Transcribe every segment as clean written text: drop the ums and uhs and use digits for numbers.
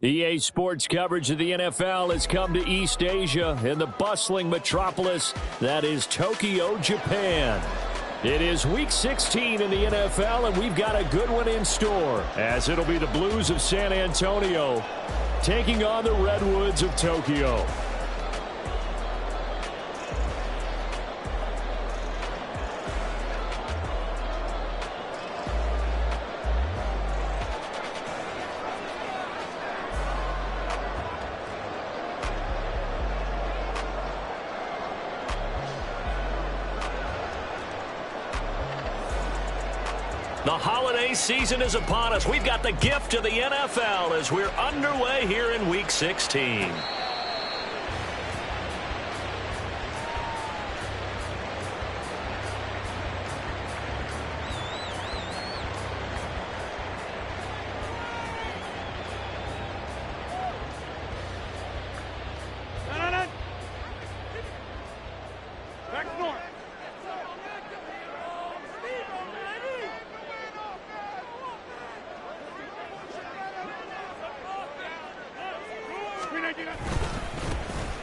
EA Sports coverage of the NFL has come to East Asia in the bustling metropolis that is Tokyo, Japan. It is Week 16 in the NFL, and we've got a good one in store, as it'll be the Blues of San Antonio taking on the Redwoods of Tokyo. The holiday season is upon us. We've got the gift of the NFL as we're underway here in Week 16.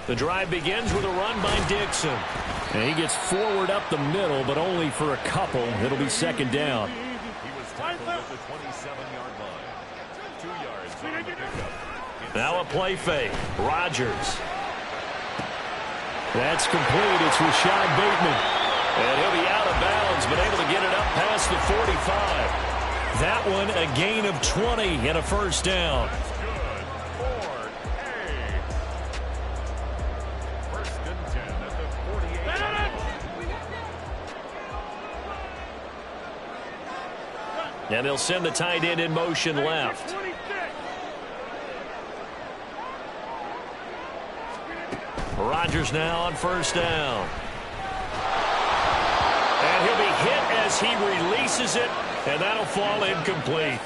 The drive begins with a run by Dixon. And he gets forward up the middle, but only for a couple. It'll be second down. He was tackled at the 27-yard line. 2 yards on the pickup. Now a play fake. Rodgers. That's complete. It's Rashad Bateman. And he'll be out of bounds, but able to get it up past the 45. That one a gain of 20 and a first down. And they'll send the tight end in motion left. Rodgers now on first down. And he'll be hit as he releases it, and that'll fall incomplete.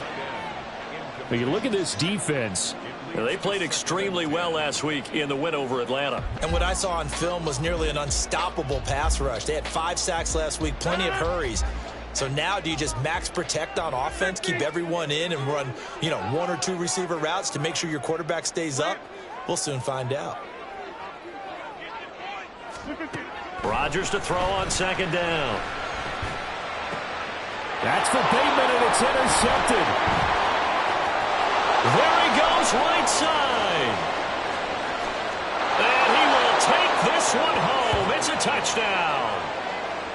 When you look at this defense, They played extremely well last week in the win over Atlanta. And what I saw on film was nearly an unstoppable pass rush. They had 5 sacks last week, plenty of hurries. So now do you just max protect on offense, keep everyone in, and run, 1 or 2 receiver routes to make sure your quarterback stays up? We'll soon find out. Rodgers to throw on second down. That's for Bateman, and it's intercepted. There he goes, right side. And he will take this one home. It's a touchdown.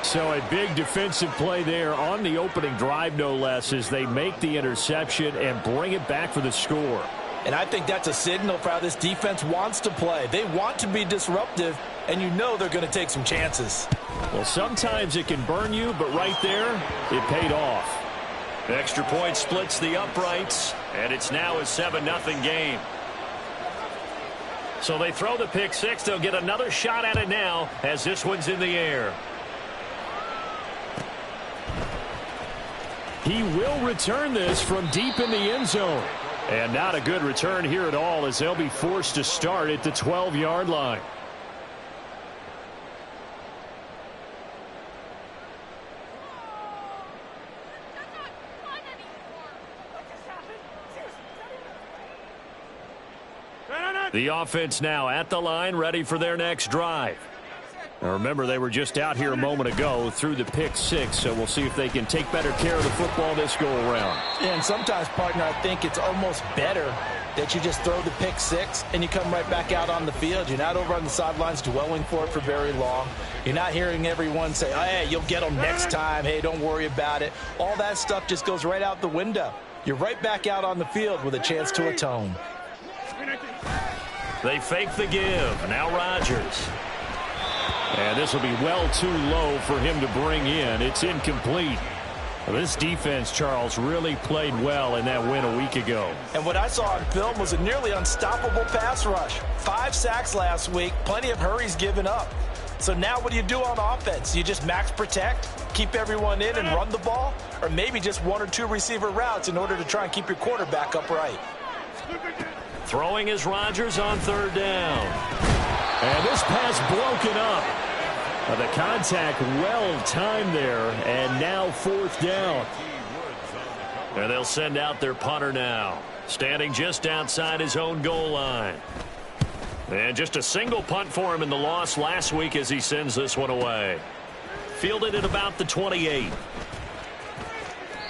So a big defensive play there on the opening drive, no less, as they make the interception and bring it back for the score. And I think that's a signal for how this defense wants to play. They want to be disruptive, and they're going to take some chances. Well, sometimes it can burn you, but right there, it paid off. Extra point splits the uprights, and it's now a 7-0 game. So they throw the pick six. They'll get another shot at it now as this one's in the air. He will return this from deep in the end zone. And not a good return here at all, as they'll be forced to start at the 12-yard line. The offense now at the line, ready for their next drive. Now remember, they were just out here a moment ago through the pick six, so we'll see if they can take better care of the football this go-around. And sometimes, partner, I think it's almost better that you just throw the pick six and you come right back out on the field. You're not over on the sidelines dwelling for it for very long. You're not hearing everyone say, oh, hey, you'll get them next time. Hey, don't worry about it. All that stuff just goes right out the window. You're right back out on the field with a chance to atone. They fake the give. Now Rodgers. And this will be well too low for him to bring in. It's incomplete. This defense, Charles, really played well in that win a week ago. And what I saw on film was a nearly unstoppable pass rush. 5 sacks last week, plenty of hurries given up. So now what do you do on offense? You just max protect, keep everyone in and run the ball? Or maybe just 1 or 2 receiver routes in order to try and keep your quarterback upright? Throwing is Rodgers on third down. And this pass broken up. The contact well timed there, and now fourth down. And they'll send out their punter now. Standing just outside his own goal line. And just a single punt for him in the loss last week as he sends this one away. Fielded at about the 28.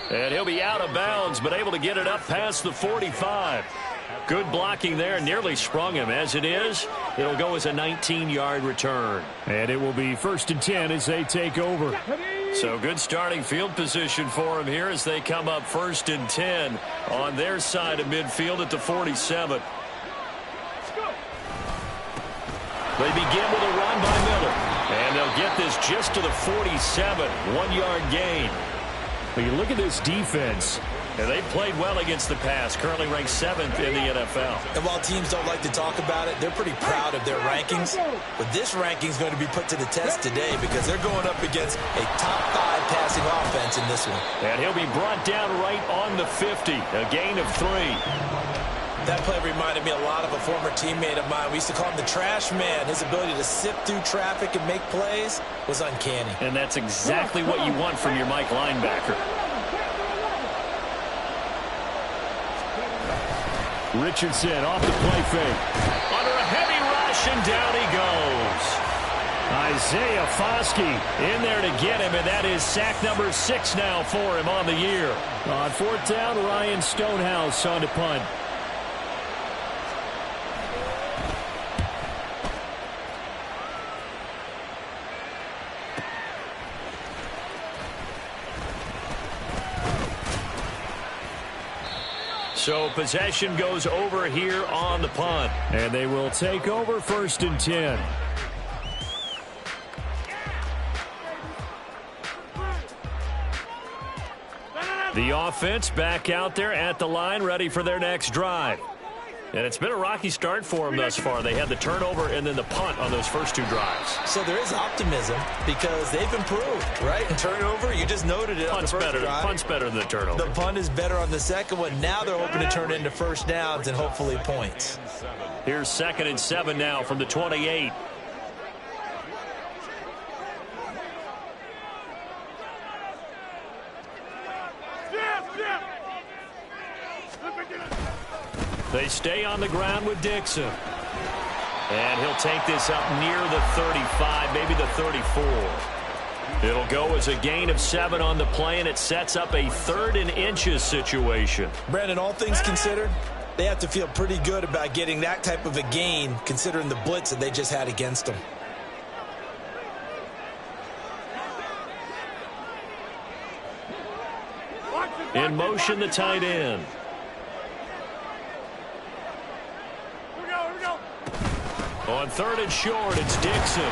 And he'll be out of bounds, but able to get it up past the 45. Good blocking there, nearly sprung him. As it is, it'll go as a 19-yard return. And it will be 1st and 10 as they take over. So good starting field position for him here as they come up 1st and 10 on their side of midfield at the 47. They begin with a run by Miller. And they'll get this just to the 47, 1-yard gain. But you look at this defense. And they played well against the pass, currently ranked 7th in the NFL. And while teams don't like to talk about it, they're pretty proud of their rankings. But this ranking is going to be put to the test today because they're going up against a top 5 passing offense in this one. And he'll be brought down right on the 50, a gain of 3. That play reminded me a lot of a former teammate of mine. We used to call him the trash man. His ability to sift through traffic and make plays was uncanny. And that's exactly what you want from your Mike linebacker. Richardson off the play fake. Under a heavy rush, and down he goes. Isaiah Foskey in there to get him, and that is sack number 6 now for him on the year. On 4th down, Ryan Stonehouse on to punt. So possession goes over here on the punt. And they will take over 1st and 10. The offense back out there at the line, ready for their next drive. And it's been a rocky start for them thus far. They had the turnover and then the punt on those first 2 drives. So there is optimism because they've improved, right? Turnover, you just noted it on the first drive. Punt's better than the turnover. The punt is better on the second one. Now they're hoping to turn it into first downs and hopefully points. Here's 2nd and 7 now from the 28. They stay on the ground with Dixon. And he'll take this up near the 35, maybe the 34. It'll go as a gain of 7 on the play, and it sets up a 3rd and inches situation. Brandon, all things considered, they have to feel pretty good about getting that type of a gain considering the blitz that they just had against them. In motion, the tight end. On 3rd and short, it's Dixon.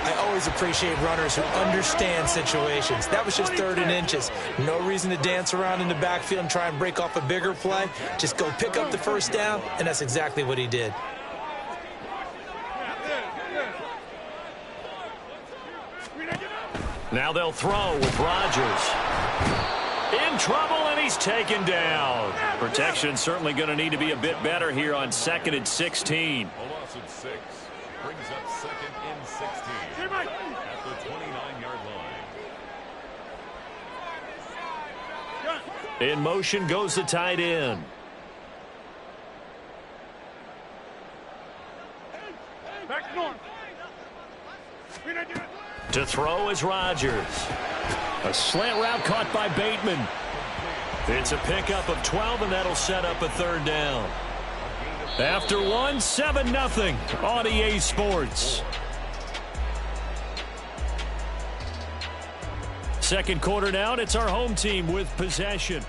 I always appreciate runners who understand situations. That was just 3rd and inches. No reason to dance around in the backfield and try and break off a bigger play. Just go pick up the first down, and that's exactly what he did. Now they'll throw with Rodgers. In trouble, and he's taken down. Protection certainly going to need to be a bit better here on 2nd and 16. A loss of 6 brings up 2nd and 16 at the 29-yard line. In motion goes the tight end. To throw is Rodgers. A slant route caught by Bateman. It's a pickup of 12, and that'll set up a 3rd down. After 1, 7-0 on EA Sports. 2nd quarter now, and it's our home team with possession.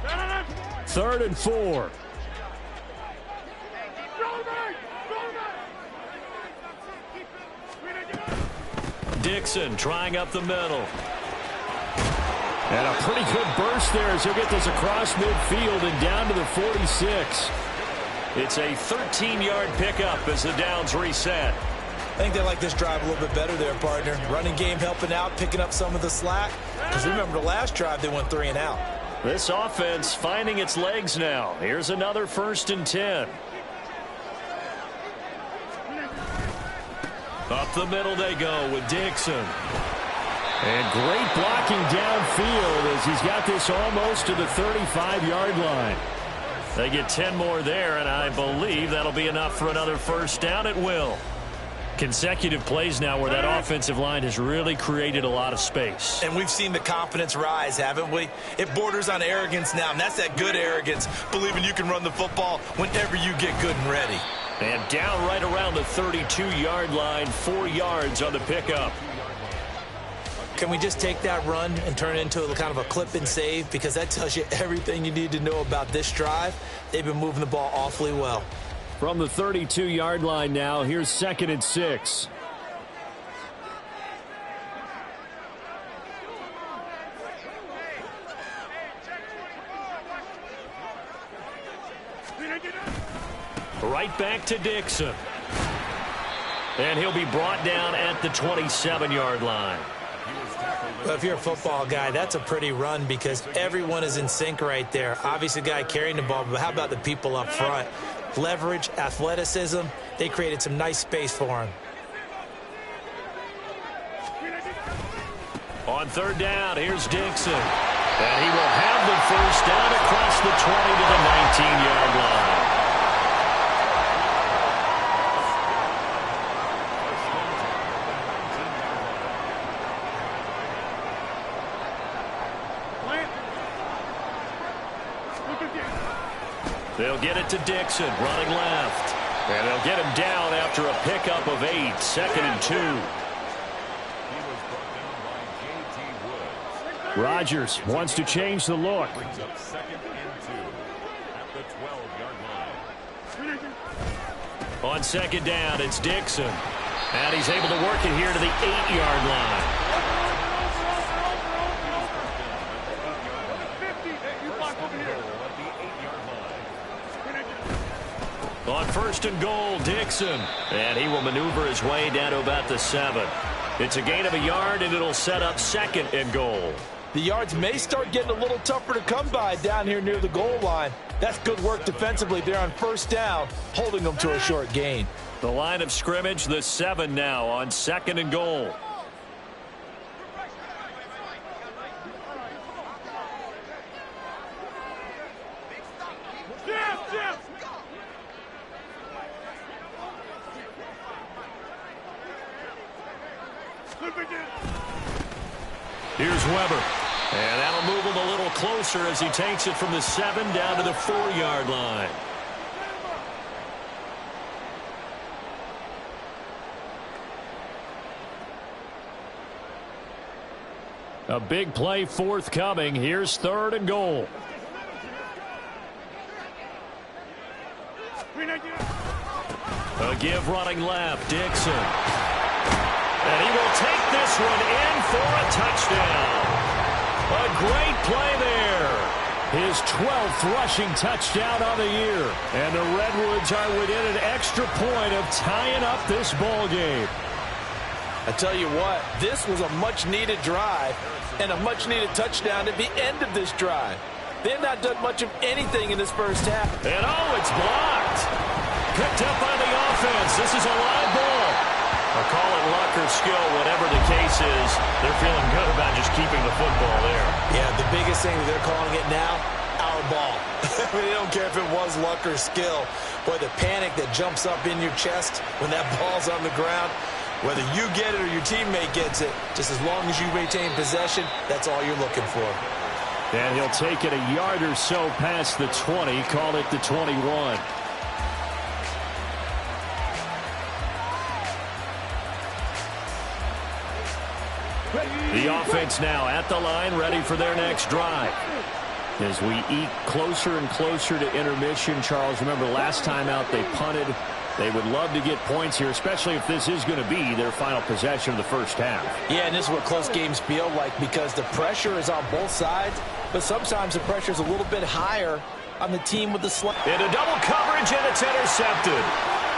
3rd and 4. Dixon trying up the middle. And a pretty good burst there as he'll get this across midfield and down to the 46. It's a 13-yard pickup as the downs reset. I think they like this drive a little bit better there, partner. Running game helping out, picking up some of the slack. Because remember, the last drive they went 3 and out. This offense finding its legs now. Here's another 1st and 10. Up the middle they go with Dixon. And great blocking downfield as he's got this almost to the 35-yard line. They get 10 more there, and I believe that'll be enough for another first down at will. Consecutive plays now where that offensive line has really created a lot of space. And we've seen the confidence rise, haven't we? It borders on arrogance now, and that's that good arrogance, believing you can run the football whenever you get good and ready. And down right around the 32-yard line, 4 yards on the pickup. Can we just take that run and turn it into kind of a clip and save? Because that tells you everything you need to know about this drive. They've been moving the ball awfully well. From the 32-yard line now, here's 2nd and 6. Right back to Dixon. And he'll be brought down at the 27-yard line. Well, if you're a football guy, that's a pretty run because everyone is in sync right there. Obviously, the guy carrying the ball, but how about the people up front? Leverage, athleticism, they created some nice space for him. On 3rd down, here's Dixon. And he will have the first down across the 20 to the 19-yard line. They'll get it to Dixon, running left. And they'll get him down after a pickup of 8, 2nd and 2. Rodgers wants to change the look. Brings up 2nd and 2 at the 12-yard line. On 2nd down, it's Dixon. And he's able to work it here to the 8-yard line. On 1st and goal, Dixon. And he will maneuver his way down to about the 7. It's a gain of a yard, and it'll set up 2nd and goal. The yards may start getting a little tougher to come by down here near the goal line. That's good work defensively there on 1st down, holding them to a short gain. The line of scrimmage, the 7 now on 2nd and goal. Here's Weber. And that'll move him a little closer as he takes it from the 7 down to the 4-yard line. A big play forthcoming. Here's 3rd and goal. A give running left, Dixon. And he will take this one in for a touchdown. A great play there. His 12th rushing touchdown on the year. And the Redwoods are within an extra point of tying up this ball game. I tell you what, this was a much-needed drive and a much-needed touchdown at the end of this drive. They have not done much of anything in this first half. And oh, it's blocked. Picked up by the offense. This is a live ball. Or call it luck or skill, whatever the case is. They're feeling good about just keeping the football there. Yeah, the biggest thing that they're calling it now, our ball. I mean, they don't care if it was luck or skill. Boy, the panic that jumps up in your chest when that ball's on the ground, whether you get it or your teammate gets it, just as long as you retain possession, that's all you're looking for. And he'll take it a yard or so past the 20, call it the 21. The offense now at the line, ready for their next drive. As we eke closer and closer to intermission, Charles, remember last time out they punted. They would love to get points here, especially if this is going to be their final possession of the first half. Yeah, and this is what close games feel like because the pressure is on both sides, but sometimes the pressure is a little bit higher on the team with the slot. Into double coverage, and it's intercepted.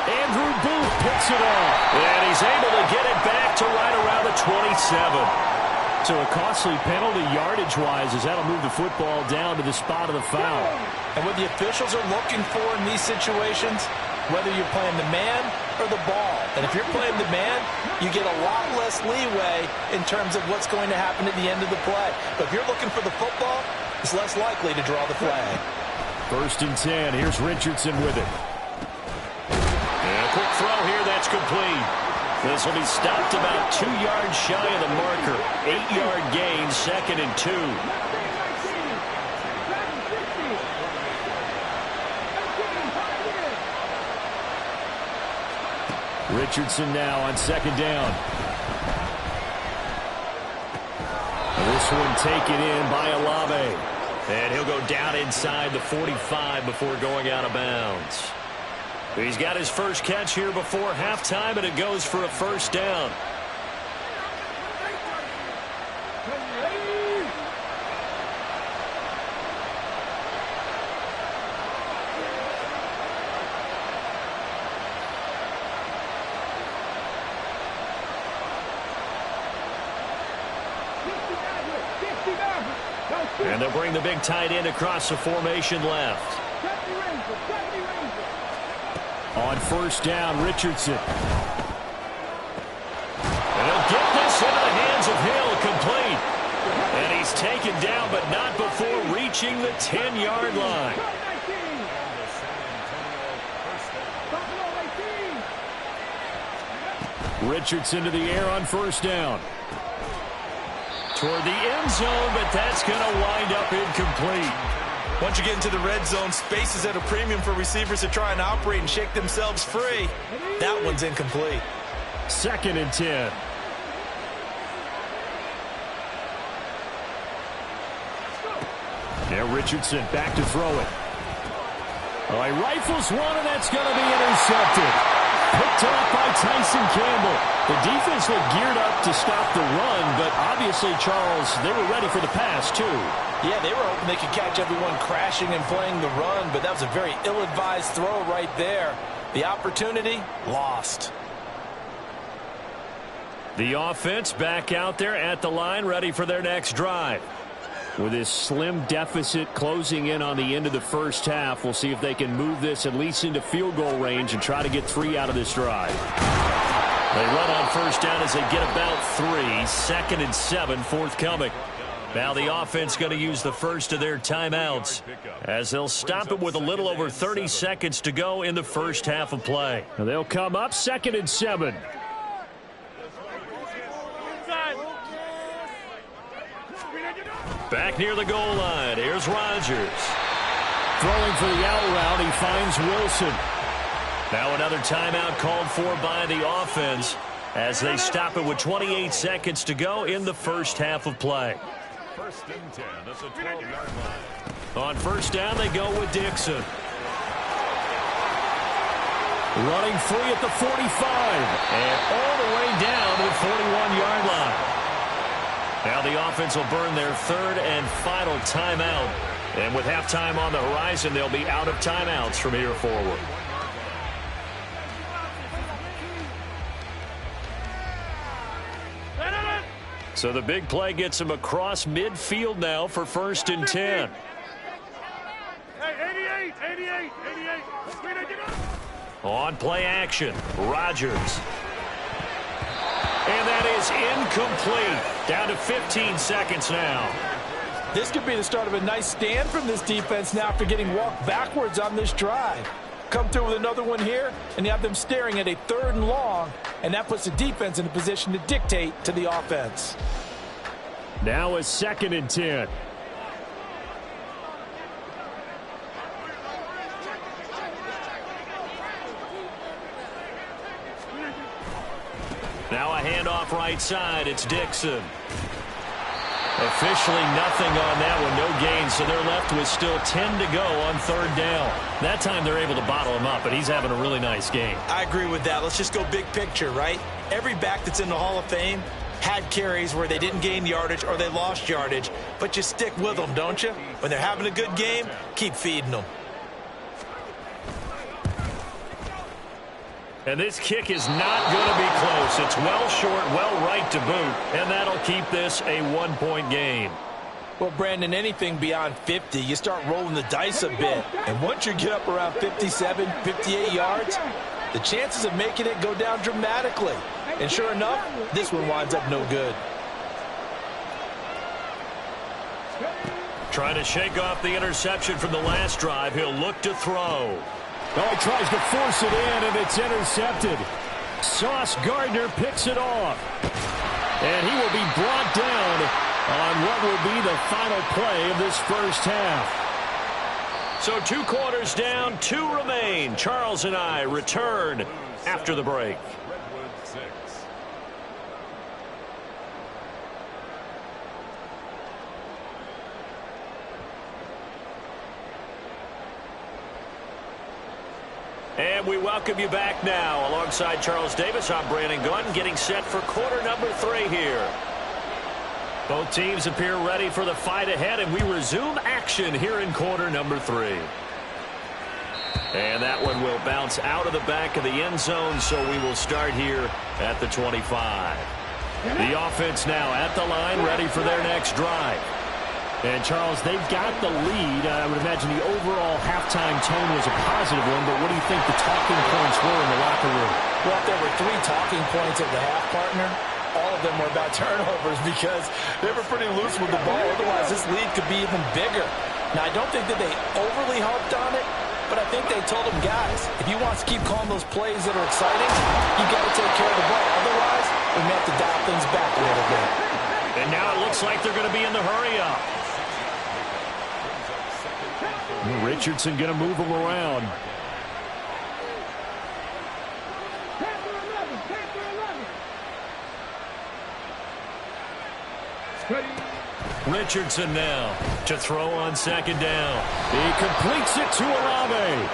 Andrew Booth picks it off. And he's able to get it back to right around the 27. So a costly penalty yardage-wise as that'll move the football down to the spot of the foul. And what the officials are looking for in these situations, whether you're playing the man or the ball. And if you're playing the man, you get a lot less leeway in terms of what's going to happen at the end of the play. But if you're looking for the football, it's less likely to draw the flag. 1st and 10. Here's Richardson with it. And a quick throw here. That's complete. This will be stopped about 2 yards shy of the marker. 8-yard gain, 2nd and 2. Richardson now on 2nd down. This one taken in by Olave. And he'll go down inside the 45 before going out of bounds. He's got his first catch here before halftime, and it goes for a 1st down. And they'll bring the big tight end across the formation left. On 1st down, Richardson. And he'll get this into the hands of Hill, complete. And he's taken down, but not before reaching the 10-yard line. Richardson to the air on 1st down. Toward the end zone, but that's going to wind up incomplete. Once you get into the red zone, space is at a premium for receivers to try and operate and shake themselves free. That one's incomplete. 2nd and 10. Now Richardson back to throw it. All right, rifles one, and that's going to be intercepted. Picked off by Tyson Campbell. The defense looked geared up to stop the run, but obviously, Charles, they were ready for the pass, too. Yeah, they were hoping they could catch everyone crashing and playing the run, but that was a very ill-advised throw right there. The opportunity, lost. The offense back out there at the line, ready for their next drive. With this slim deficit closing in on the end of the 1st half, we'll see if they can move this at least into field goal range and try to get 3 out of this drive. They run on 1st down as they get about 3. 2nd and 7 forthcoming. Now the offense going to use the first of their timeouts as they'll stop it with a little over 30 seconds to go in the 1st half of play. And they'll come up 2nd and 7. Back near the goal line. Here's Rodgers. Throwing for the out route, he finds Wilson. Now another timeout called for by the offense as they stop it with 28 seconds to go in the 1st half of play. 1st and 10. That's a 12-yard line. On 1st down, they go with Dixon. Running free at the 45. And all the way down to the 41-yard line. Now the offense will burn their 3rd and final timeout. And with halftime on the horizon, they'll be out of timeouts from here forward. So the big play gets him across midfield now for 1st and 10. Hey, 88. On play action, Rodgers. And that is incomplete. Down to 15 seconds now. This could be the start of a nice stand from this defense now after getting walked backwards on this drive. Come through with another one here, and you have them staring at a 3rd and long, and that puts the defense in a position to dictate to the offense. Now a 2nd and 10. Now a handoff right side. It's Dixon. Officially nothing on that one. No gain, so they're left with still 10 to go on 3rd down. That time they're able to bottle him up, but he's having a really nice game. I agree with that. Let's just go big picture, right? Every back that's in the Hall of Fame had carries where they didn't gain yardage or they lost yardage, but you stick with them, don't you? When they're having a good game, keep feeding them. And this kick is not going to be close. It's well short, well right to boot, and that'll keep this a 1-point game. Well, Brandon, anything beyond 50, you start rolling the dice a bit. And once you get up around 57, 58 yards, the chances of making it go down dramatically. And sure enough, this one winds up no good. Trying to shake off the interception from the last drive. He'll look to throw. Oh, he tries to force it in, and it's intercepted. Sauce Gardner picks it off. And he will be brought down on what will be the final play of this first half. So 2 quarters down, 2 remain. Charles and I return after the break. Redwood 6. And we welcome you back now. Alongside Charles Davis, I'm Brandon Gunn, getting set for quarter number 3 here. Both teams appear ready for the fight ahead, and we resume action here in quarter number 3. And that one will bounce out of the back of the end zone, so we will start here at the 25. The offense now at the line, ready for their next drive. And, Charles, they've got the lead. I would imagine the overall halftime tone was a positive one, but what do you think the talking points were in the locker room? Well, if there were 3 talking points at the half, partner, all of them were about turnovers because they were pretty loose with the ball. Otherwise, this lead could be even bigger. Now, I don't think that they overly harped on it, but I think they told them, guys, if you want to keep calling those plays that are exciting, you got to take care of the ball. Otherwise, we may have to dial things back a little bit. And now it looks like they're going to be in the hurry-up. Richardson going to move him around. Richardson now to throw on second down. He completes it to Olave.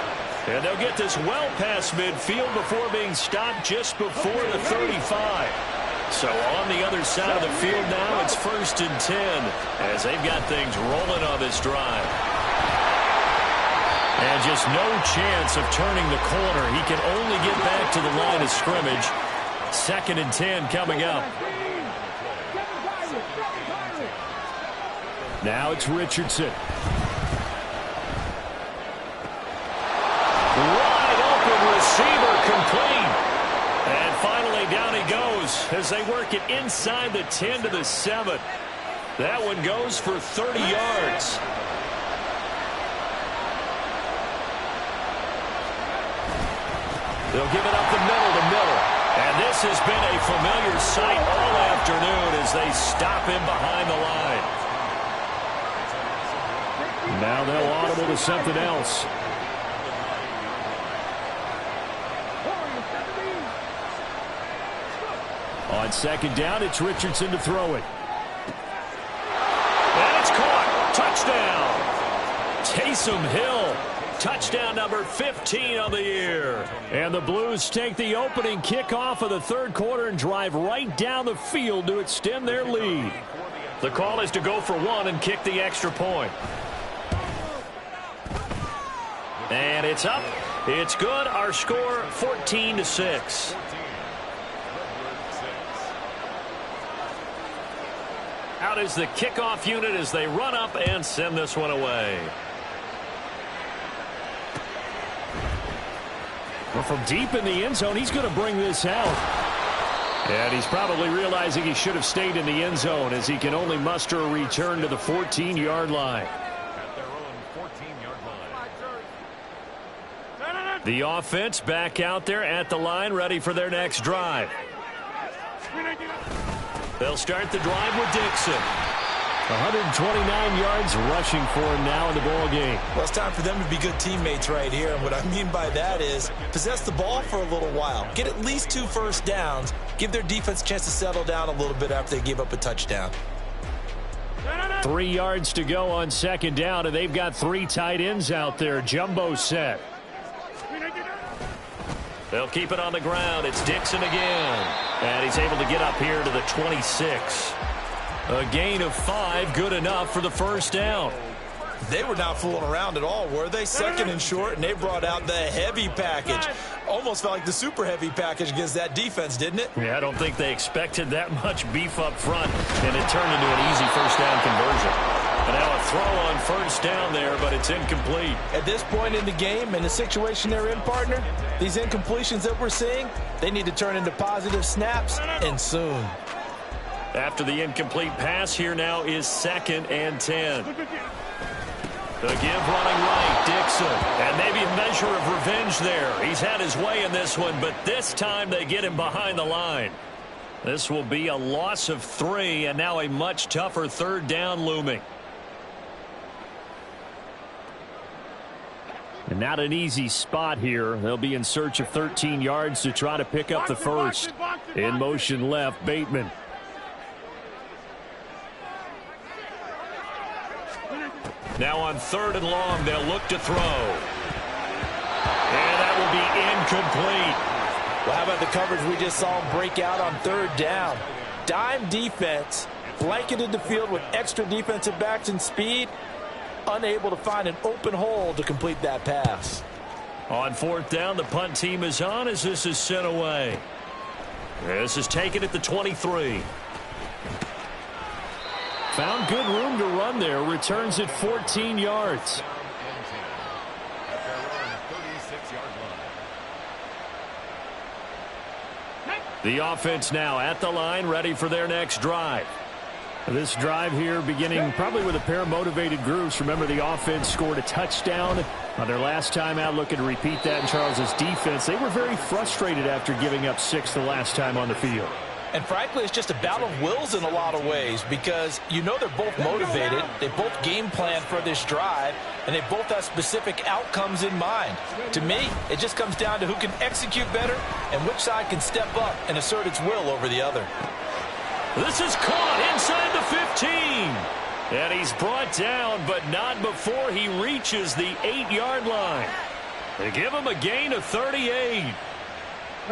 And they'll get this well past midfield before being stopped just before the 35. So on the other side of the field now, it's 1st and 10 as they've got things rolling on this drive. And just no chance of turning the corner. He can only get back to the line of scrimmage. 2nd and 10 coming up. Now it's Richardson. Wide open receiver complete. And finally down he goes as they work it inside the 10 to the 7. That one goes for 30 yards. They'll give it up the middle to Miller. And this has been a familiar sight all afternoon as they stop him behind the line. Now they'll audible to something else. On 2nd down, it's Richardson to throw it. And it's caught. Touchdown. Taysom Hill. Touchdown number 15 on the year. And the Blues take the opening kickoff of the 3rd quarter and drive right down the field to extend their lead. The call is to go for 1 and kick the extra point. And it's up. It's good. Our score 14-6. Out is the kickoff unit as they run up and send this one away. Well, from deep in the end zone, he's going to bring this out. And he's probably realizing he should have stayed in the end zone as he can only muster a return to the 14-yard line. At their own 14-yard line. The offense back out there at the line, ready for their next drive. They'll start the drive with Dixon. 129 yards rushing for him now in the ball game. Well, it's time for them to be good teammates right here. And what I mean by that is possess the ball for a little while. Get at least 2 first downs. Give their defense a chance to settle down a little bit after they give up a touchdown. 3 yards to go on 2nd down, and they've got 3 tight ends out there. Jumbo set. They'll keep it on the ground. It's Dixon again. And he's able to get up here to the 26. A gain of 5, good enough for the first down. They were not fooling around at all, were they? 2nd and short, and they brought out the heavy package. Almost felt like the super heavy package against that defense, didn't it? Yeah, I don't think they expected that much beef up front, and it turned into an easy first down conversion. And now a throw on first down there, but it's incomplete. At this point in the game and the situation they're in, partner, these incompletions that we're seeing, they need to turn into positive snaps, and soon. After the incomplete pass, here now is 2nd and 10. The give running right, Dixon. And maybe a measure of revenge there. He's had his way in this one, but this time they get him behind the line. This will be a loss of 3, and now a much tougher 3rd down looming. And not an easy spot here. They'll be in search of 13 yards to try to pick up the first. In motion left, Bateman. Now on 3rd and long, they'll look to throw. And that will be incomplete. Well, how about the coverage we just saw him break out on 3rd down? Dime defense, blanketed the field with extra defensive backs and speed, unable to find an open hole to complete that pass. On 4th down, the punt team is on as this is sent away. This is taken at the 23. Found good room to run there. Returns at 14 yards. The offense now at the line, ready for their next drive. This drive here beginning probably with a pair of motivated groups. Remember, the offense scored a touchdown on their last time out, looking to repeat that in Charles's defense. They were very frustrated after giving up 6 the last time on the field. And frankly, it's just a battle of wills in a lot of ways because you know they're both motivated. They both game plan for this drive, and they both have specific outcomes in mind. To me, it just comes down to who can execute better and which side can step up and assert its will over the other. This is caught inside the 15. And he's brought down, but not before he reaches the 8-yard line. They give him a gain of 38.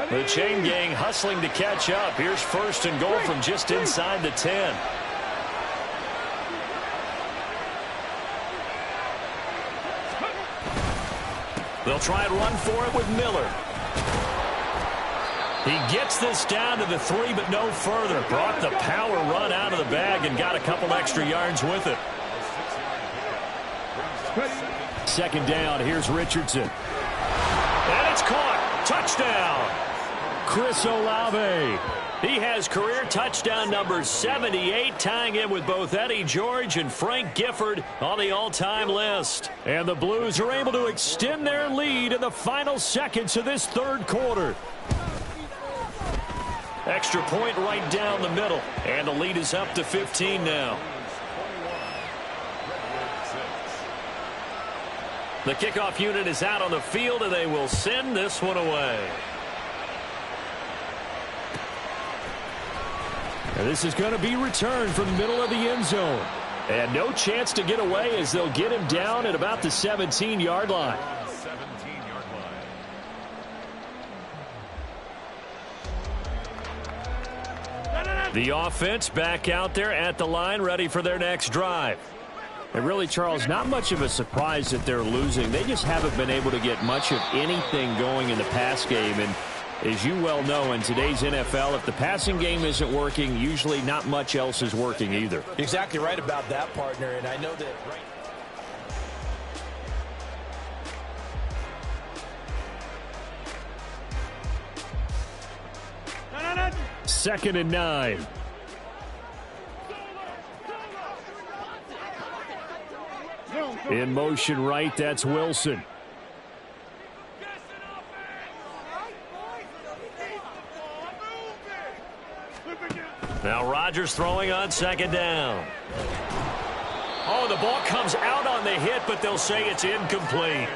The chain gang hustling to catch up. Here's 1st and goal from just inside the 10. They'll try and run for it with Miller. He gets this down to the 3, but no further. Brought the power run out of the bag and got a couple extra yards with it. 2nd down. Here's Richardson. And it's caught. Touchdown. Chris Olave. He has career touchdown number 78, tying in with both Eddie George and Frank Gifford on the all-time list. And the Blues are able to extend their lead in the final seconds of this 3rd quarter. Extra point right down the middle. And the lead is up to 15 now. The kickoff unit is out on the field, and they will send this one away. And this is going to be returned from the middle of the end zone. And no chance to get away as they'll get him down at about the 17-yard line. The offense back out there at the line, ready for their next drive. And really, Charles, not much of a surprise that they're losing. They just haven't been able to get much of anything going in the pass game. And as you well know, in today's NFL, if the passing game isn't working, usually not much else is working either. Exactly right about that, partner. And I know that right. 2nd and 9. In motion right, that's Wilson. Now Rodgers throwing on 2nd down. Oh, the ball comes out on the hit, but they'll say it's incomplete.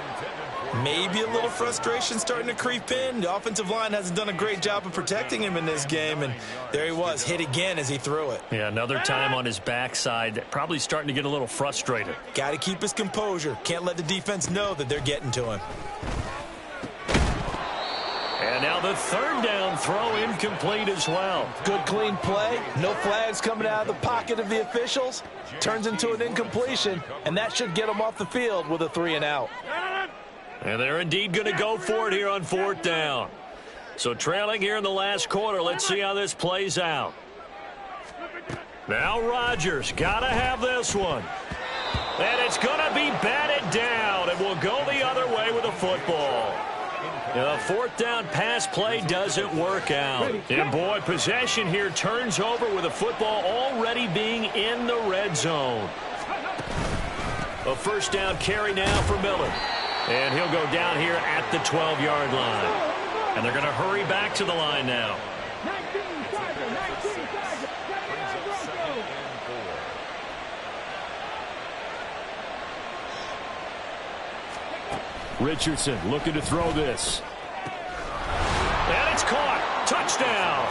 maybe a little frustration starting to creep in. The offensive line hasn't done a great job of protecting him in this game, and there he was, hit again as he threw it. Yeah, another time on his backside, probably starting to get a little frustrated. Got to keep his composure. Can't let the defense know that they're getting to him. And now the third down throw incomplete as well. Good clean play. No flags coming out of the pocket of the officials. Turns into an incompletion, and that should get them off the field with a 3-and-out. And they're indeed going to go for it here on fourth down. So trailing here in the last quarter. Let's see how this plays out. Now Rodgers got to have this one. And it's going to be batted down, and we'll go the other way with the football. The fourth down pass play doesn't work out. And, boy, possession here turns over with the football already being in the red zone. A first down carry now for Miller. And he'll go down here at the 12-yard line. And they're going to hurry back to the line now. Richardson looking to throw this. And it's caught. Touchdown.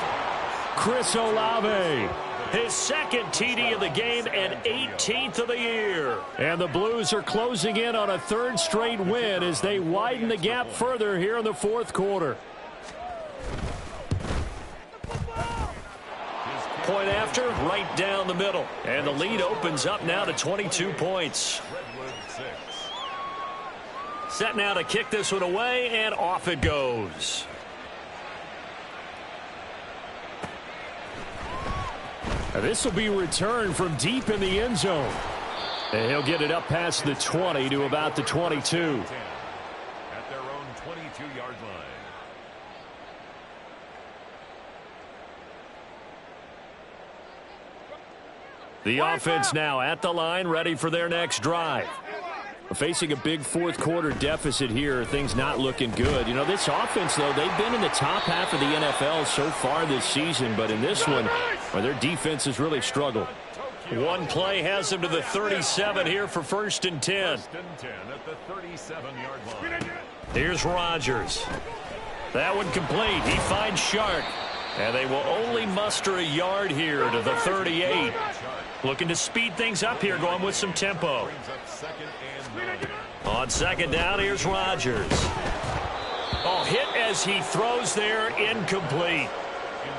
Chris Olave. His second TD of the game and 18th of the year. And the Blues are closing in on a third straight win as they widen the gap further here in the fourth quarter. Point after, right down the middle. And the lead opens up now to 22 points. Set now to kick this one away, and off it goes. Now this will be returned from deep in the end zone. And he'll get it up past the 20 to about the 22. At their own 22-yard line. The offense now at the line, ready for their next drive. Facing a big fourth quarter deficit here, things not looking good. You know, this offense, though, they've been in the top half of the NFL so far this season, but in this one, their defense has really struggled. One play has them to the 37 here for 1st and 10. 1st and 10 at the 37-yard line. Here's Rodgers. That one complete. He finds Shark. And they will only muster a yard here to the 38. Looking to speed things up here, going with some tempo. On second down, here's Rodgers. Oh, hit as he throws there, incomplete.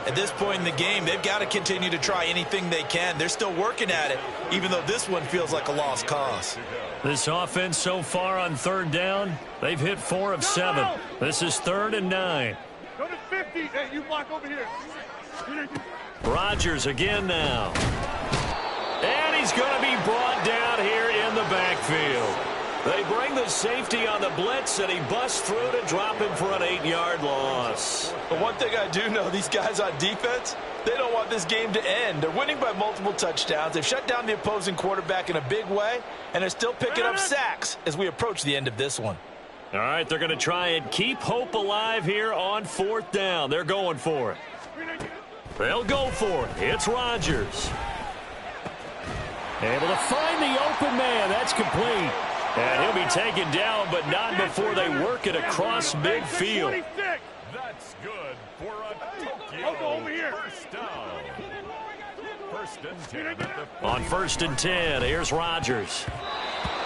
At this point in the game, they've got to continue to try anything they can. They're still working at it, even though this one feels like a lost cause. This offense so far on third down, they've hit 4 of 7. This is 3rd and 9. Go to 50. Hey, you block over here. Rodgers again now. And he's going to be brought down here in the backfield. They bring the safety on the blitz, and he busts through to drop him for an 8-yard loss. But one thing I do know, these guys on defense, they don't want this game to end. They're winning by multiple touchdowns. They've shut down the opposing quarterback in a big way, and they're still picking up sacks as we approach the end of this one. All right, they're going to try and keep hope alive here on 4th down. They're going for it. They'll go for it. It's Rodgers. Able to find the open man. That's complete. And he'll be taken down, but not before they work it across midfield. That's good for a Tokyo first down. 1st and 10 at the On 1st and 10, here's Rodgers.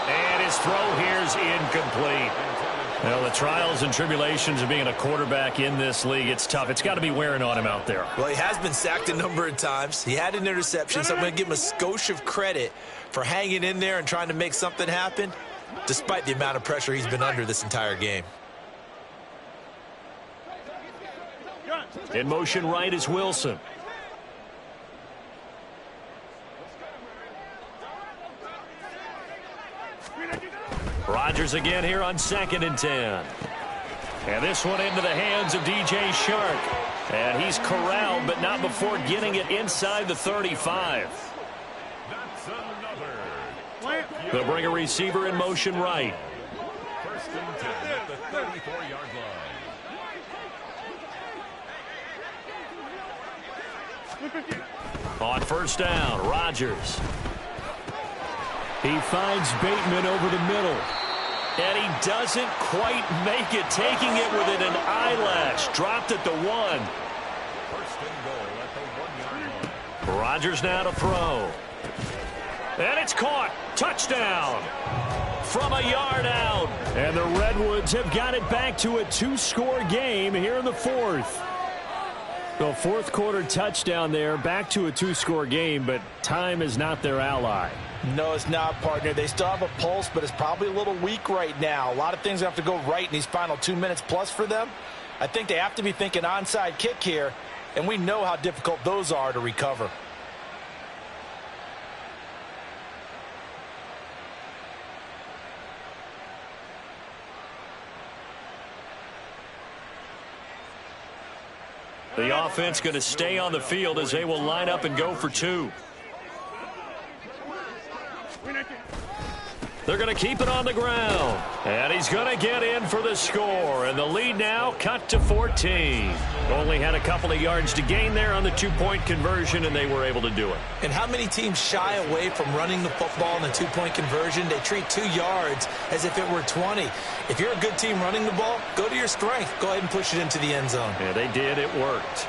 And his throw here's incomplete. Well, the trials and tribulations of being a quarterback in this league, it's tough. It's got to be wearing on him out there. Well, he has been sacked a number of times. He had an interception, so I'm going to give him a skosh of credit for hanging in there and trying to make something happen, despite the amount of pressure he's been under this entire game. In motion right is Wilson. Rodgers again here on 2nd and 10. And this one into the hands of DJ Shark. And he's corralled, but not before getting it inside the 35. That's another. They'll bring a receiver in motion right. 1st and 10 at the 34-yard line. On 1st down, Rodgers. He finds Bateman over the middle. And he doesn't quite make it, taking it within an eyelash. Dropped at the 1. 1st and goal at the 1-yard line. Rodgers now to throw. And it's caught. Touchdown. From a yard out. And the Redwoods have got it back to a 2-score game here in the 4th. The fourth quarter touchdown there, back to a 2-score game, but time is not their ally. No, it's not, partner. They still have a pulse, but it's probably a little weak right now. A lot of things have to go right in these final 2 minutes plus for them. I think they have to be thinking onside kick here, and we know how difficult those are to recover. The offense going to stay on the field as they will line up and go for two. They're going to keep it on the ground. And he's going to get in for the score. And the lead now cut to 14. Only had a couple of yards to gain there on the two-point conversion, and they were able to do it. And how many teams shy away from running the football in a two-point conversion? They treat 2 yards as if it were 20. If you're a good team running the ball, go to your strength. Go ahead and push it into the end zone. Yeah, they did. It worked.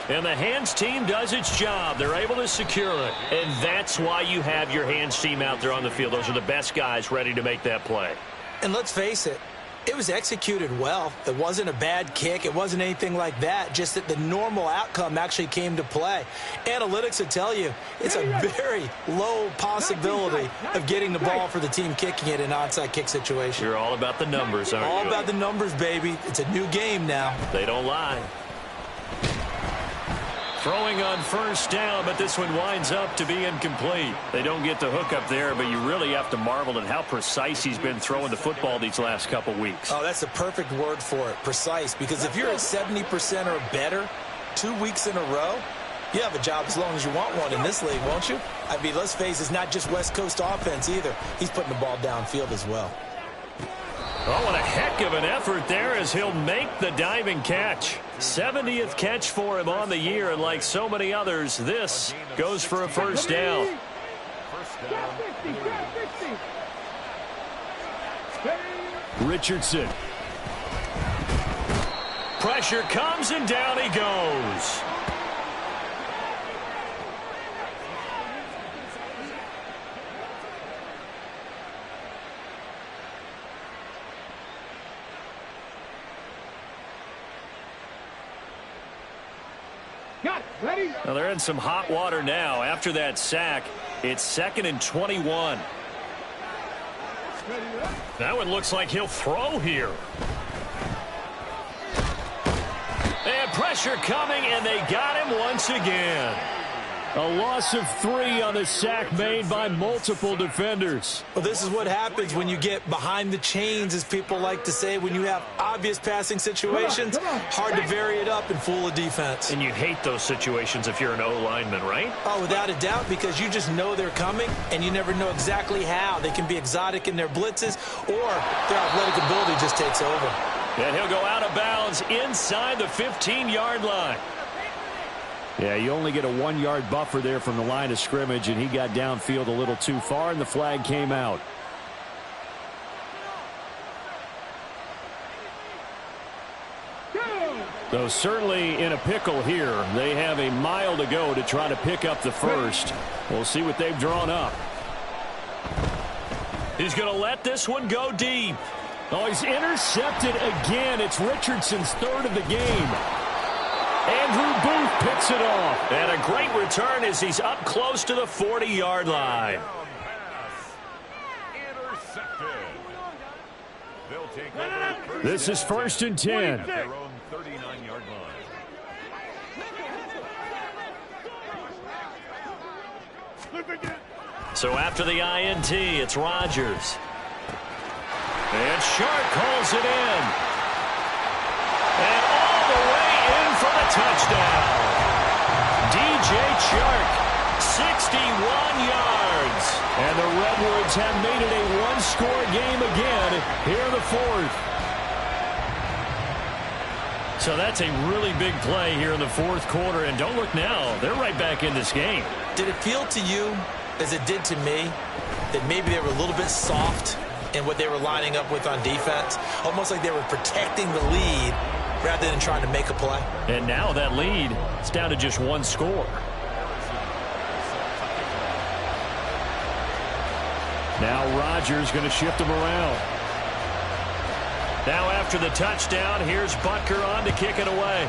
And the hands team does its job. They're able to secure it. And that's why you have your hands team out there on the field. Those are the best guys ready to make that play. And let's face it, it was executed well. It wasn't a bad kick. It wasn't anything like that. Just that the normal outcome actually came to play. Analytics will tell you it's a very low possibility of getting the ball for the team kicking it in an onside kick situation. You're all about the numbers, aren't you? All about the numbers, baby. It's a new game now. They don't lie. Throwing on first down, but this one winds up to be incomplete. They don't get the hook up there, but you really have to marvel at how precise he's been throwing the football these last couple weeks. Oh, that's a perfect word for it, precise, because if you're at 70% or better 2 weeks in a row, you have a job as long as you want one in this league, won't you? I mean, let's face it, it's not just West Coast offense either. He's putting the ball downfield as well. Oh, what a heck of an effort there as he'll make the diving catch. 70th catch for him on the year, and like so many others, this goes for a first down. Richardson. Pressure comes, and down he goes. Now they're in some hot water now. After that sack, it's 2nd and 21. That one looks like he'll throw here. And pressure coming, and they got him once again. A loss of 3 on the sack made by multiple defenders. Well, this is what happens when you get behind the chains, as people like to say. When you have obvious passing situations, hard to vary it up and fool a defense. And you hate those situations if you're an O-lineman, right? Oh, without a doubt, because you just know they're coming, and you never know exactly how. They can be exotic in their blitzes, or their athletic ability just takes over. And he'll go out of bounds inside the 15-yard line. Yeah, you only get a 1-yard buffer there from the line of scrimmage, and he got downfield a little too far, and the flag came out. So certainly in a pickle here. They have a mile to go to try to pick up the first. We'll see what they've drawn up. He's going to let this one go deep. Oh, he's intercepted again. It's Richardson's 3rd of the game. Andrew Booth picks it off. And a great return as he's up close to the 40-yard line. This is 1st and 10. So after the INT, it's Rodgers. And Shark calls it in. And all the way in for the touchdown. DJ Chark, 61 yards. And the Redwoods have made it a one-score game again here in the 4th. So that's a really big play here in the 4th quarter. And don't look now, they're right back in this game. Did it feel to you, as it did to me, that maybe they were a little bit soft in what they were lining up with on defense? Almost like they were protecting the lead rather than trying to make a play. And now that lead is down to just 1 score. Now Rodgers going to shift him around. Now after the touchdown, here's Butker on to kick it away.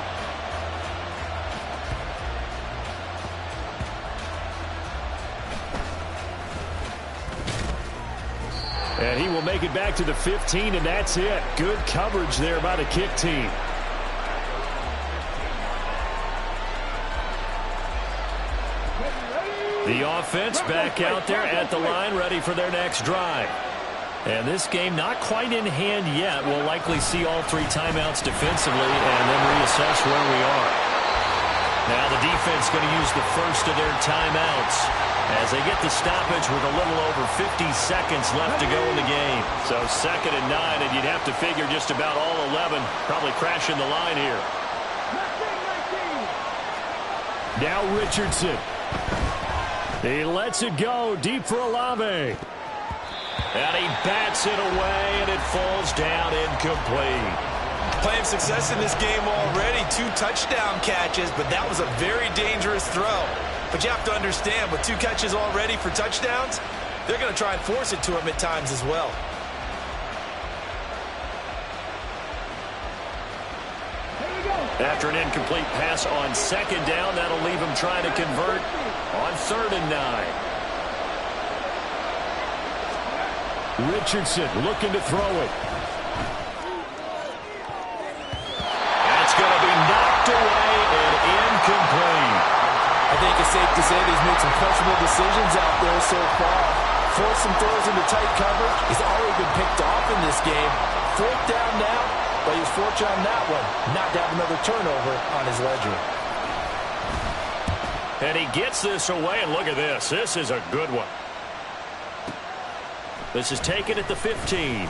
And he will make it back to the 15, and that's it. Good coverage there by the kick team. The offense back out there at the line, ready for their next drive. And this game not quite in hand yet. We'll likely see all 3 timeouts defensively and then reassess where we are. Now the defense going to use the first of their timeouts as they get the stoppage with a little over 50 seconds left to go in the game. So 2nd and 9, and you'd have to figure just about all 11 probably crashing the line here. Now Richardson. He lets it go deep for Olave. And he bats it away, and it falls down incomplete. Playing success in this game already. 2 touchdown catches, but that was a very dangerous throw. But you have to understand, with 2 catches already for touchdowns, they're going to try and force it to him at times as well. After an incomplete pass on 2nd down, that'll leave him trying to convert on 3rd and 9. Richardson looking to throw it. That's going to be knocked away and incomplete. I think it's safe to say that he's made some questionable decisions out there so far. Forced some throws into tight coverage. He's already been picked off in this game. 4th down now, but he was fortunate on that one not to have another turnover on his ledger. And he gets this away, and look at this. This is a good one. This is taken at the 15.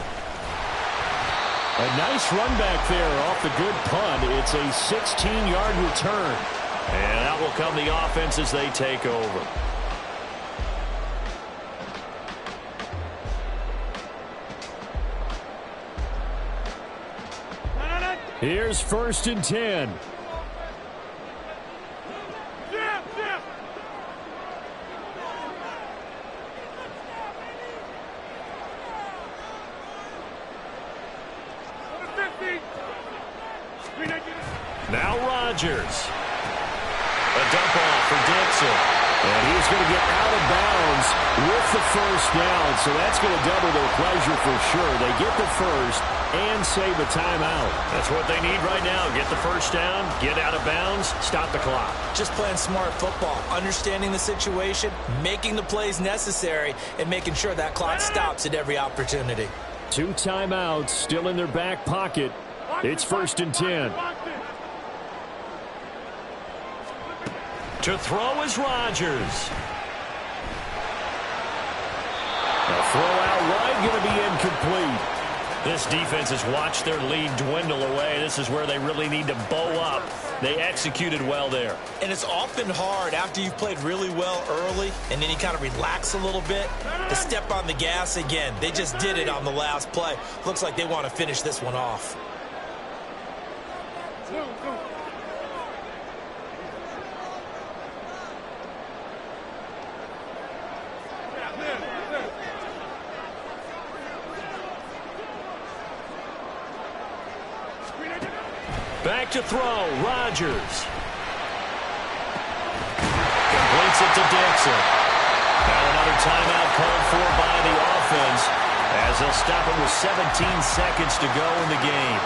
A nice run back there off the good punt. It's a 16-yard return. And out will come the offense as they take over. Here's 1st and 10. Now Rodgers. A dump off for Dixon. And he's going to get out of bounds with the 1st down, so that's going to double their pleasure for sure. They get the 1st and save a timeout. That's what they need right now. Get the 1st down, get out of bounds, stop the clock. Just playing smart football, understanding the situation, making the plays necessary, and making sure that clock stops at every opportunity. 2 timeouts still in their back pocket. It's 1st and 10. To throw is Rodgers. A throw out wide going to be incomplete. This defense has watched their lead dwindle away. This is where they really need to bow up. They executed well there. And it's often hard after you've played really well early and then you kind of relax a little bit to step on the gas again. They just did it on the last play. Looks like they want to finish this one off. Back to throw, Rodgers. Completes it to Dixon. Now another timeout called for by the offense as they'll stop it with 17 seconds to go in the game.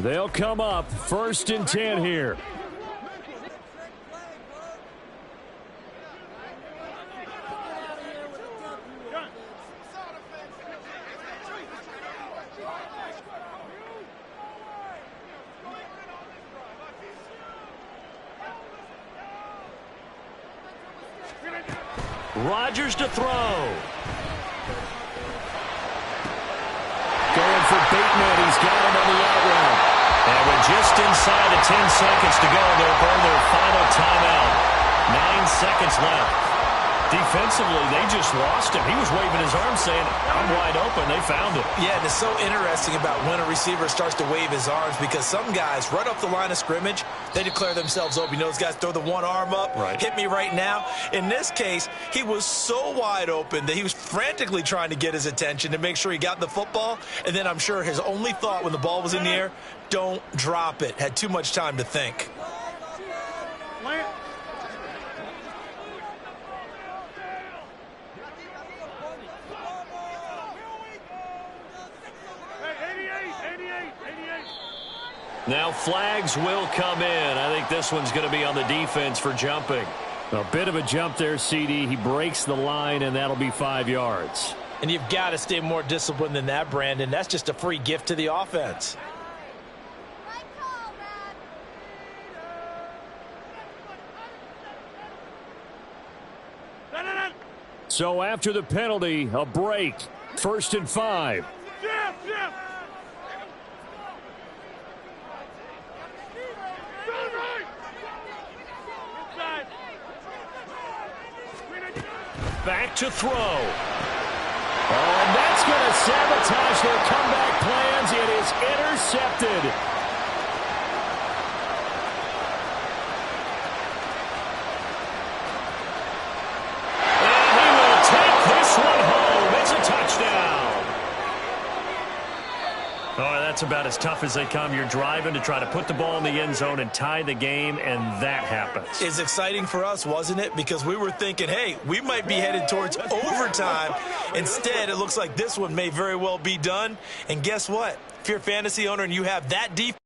They'll come up 1st and 10 here. Rodgers to throw. Going for Bateman. He's got him on the out route. And with just inside of 10 seconds to go, they'll burn their final timeout. 9 seconds left. Defensively, they just lost him. He was waving his arms saying, I'm wide open. They found him. Yeah, and it's so interesting about when a receiver starts to wave his arms because some guys, right off the line of scrimmage, they declare themselves open. You know, those guys throw the one arm up, right. Hit me right now. In this case, he was so wide open that he was frantically trying to get his attention to make sure he got the football. And then I'm sure his only thought when the ball was in the air, don't drop it. Had too much time to think. Now flags will come in. I think this one's going to be on the defense for jumping. A bit of a jump there, CD. He breaks the line, and that'll be 5 yards. And you've got to stay more disciplined than that, Brandon. That's just a free gift to the offense. So after the penalty, a break. 1st and 5. Back to throw. Oh, and that's going to sabotage their comeback plans. It is intercepted. And he will take this one home. It's a touchdown. Oh, that's about as tough as they come. You're driving to try to put the ball in the end zone and tie the game, and that happens. It's exciting for us, wasn't it? Because we were thinking, hey, we might be headed towards overtime. Instead, it looks like this one may very well be done. And guess what? If you're a fantasy owner and you have that defense,